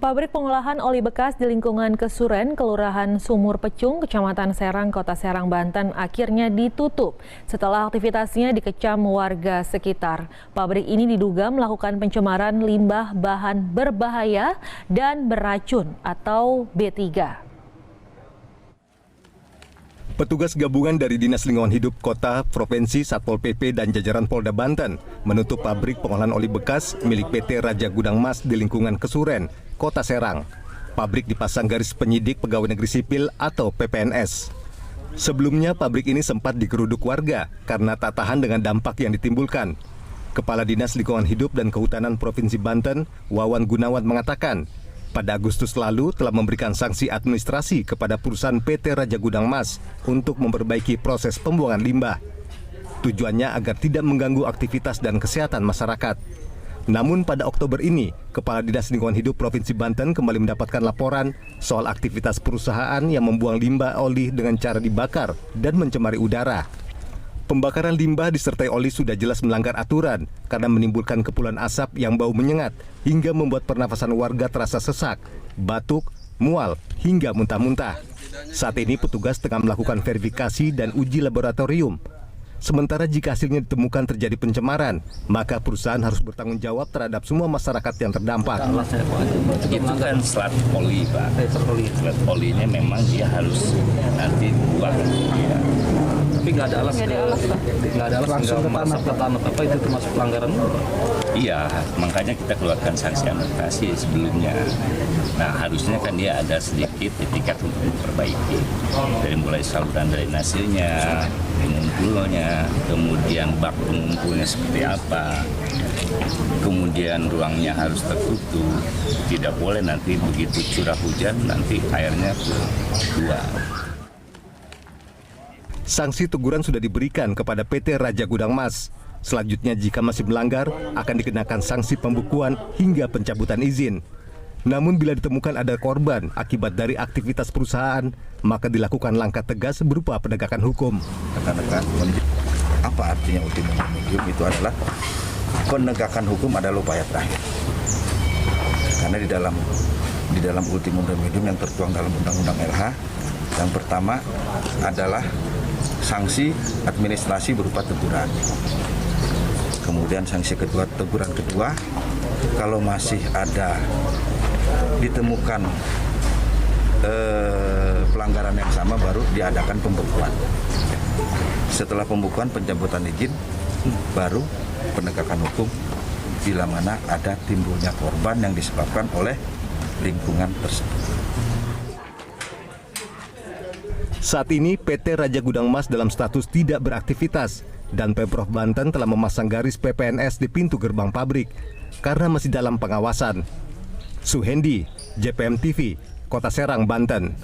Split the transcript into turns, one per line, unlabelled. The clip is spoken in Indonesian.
Pabrik pengolahan oli bekas di lingkungan Kesuren, Kelurahan Sumur Pecung, Kecamatan Serang, Kota Serang, Banten akhirnya ditutup setelah aktivitasnya dikecam warga sekitar. Pabrik ini diduga melakukan pencemaran limbah bahan berbahaya dan beracun atau B3.
Petugas gabungan dari Dinas Lingkungan Hidup Kota, Provinsi, Satpol PP, dan jajaran Polda Banten menutup pabrik pengolahan oli bekas milik PT Raja Gudang Mas di lingkungan Kesuren, Kota Serang. Pabrik dipasang garis penyidik Pegawai Negeri Sipil atau PPNS. Sebelumnya pabrik ini sempat digeruduk warga karena tak tahan dengan dampak yang ditimbulkan. Kepala Dinas Lingkungan Hidup dan Kehutanan Provinsi Banten, Wawan Gunawan mengatakan, pada Agustus lalu telah memberikan sanksi administrasi kepada perusahaan PT Raja Gudang Mas untuk memperbaiki proses pembuangan limbah. Tujuannya agar tidak mengganggu aktivitas dan kesehatan masyarakat. Namun pada Oktober ini, Kepala Dinas Lingkungan Hidup Provinsi Banten kembali mendapatkan laporan soal aktivitas perusahaan yang membuang limbah oli dengan cara dibakar dan mencemari udara. Pembakaran limbah disertai oli sudah jelas melanggar aturan karena menimbulkan kepulan asap yang bau menyengat hingga membuat pernafasan warga terasa sesak, batuk, mual, hingga muntah-muntah. Saat ini petugas tengah melakukan verifikasi dan uji laboratorium. Sementara jika hasilnya ditemukan terjadi pencemaran, maka perusahaan harus bertanggung jawab terhadap semua masyarakat yang terdampak.
Itu kan slat oli, Pak. Slat olinya memang dia harus nanti buang. Ya.
Tapi nggak ada alas langsung ke tanah apa itu termasuk pelanggaran?
Iya, makanya kita keluarkan sanksi administrasi sebelumnya. Nah, harusnya kan dia ada sedikit etikat untuk memperbaiki. Dari mulai saluran drainasenya, pengumpulnya, kemudian bak pengumpulnya seperti apa, kemudian ruangnya harus tertutup. Tidak boleh nanti begitu curah hujan nanti airnya keluar.
Sanksi teguran sudah diberikan kepada PT Raja Gudang Mas. Selanjutnya jika masih melanggar, akan dikenakan sanksi pembukuan hingga pencabutan izin. Namun bila ditemukan ada korban akibat dari aktivitas perusahaan, maka dilakukan langkah tegas berupa penegakan hukum.
Apa artinya ultimum remedium? Itu adalah penegakan hukum adalah upaya terakhir. Karena di dalam ultimum remedium yang tertuang dalam Undang-Undang LH, yang pertama adalah sanksi administrasi berupa teguran. Kemudian sanksi kedua, teguran kedua, kalau masih ada ditemukan pelanggaran yang sama baru diadakan pembekuan. Setelah pembekuan pencabutan izin baru penegakan hukum bila mana ada timbulnya korban yang disebabkan oleh lingkungan tersebut.
Saat ini PT Raja Gudang Mas dalam status tidak beraktivitas dan Pemprov Banten telah memasang garis PPNS di pintu gerbang pabrik karena masih dalam pengawasan. Suhendi, JPM TV, Kota Serang, Banten.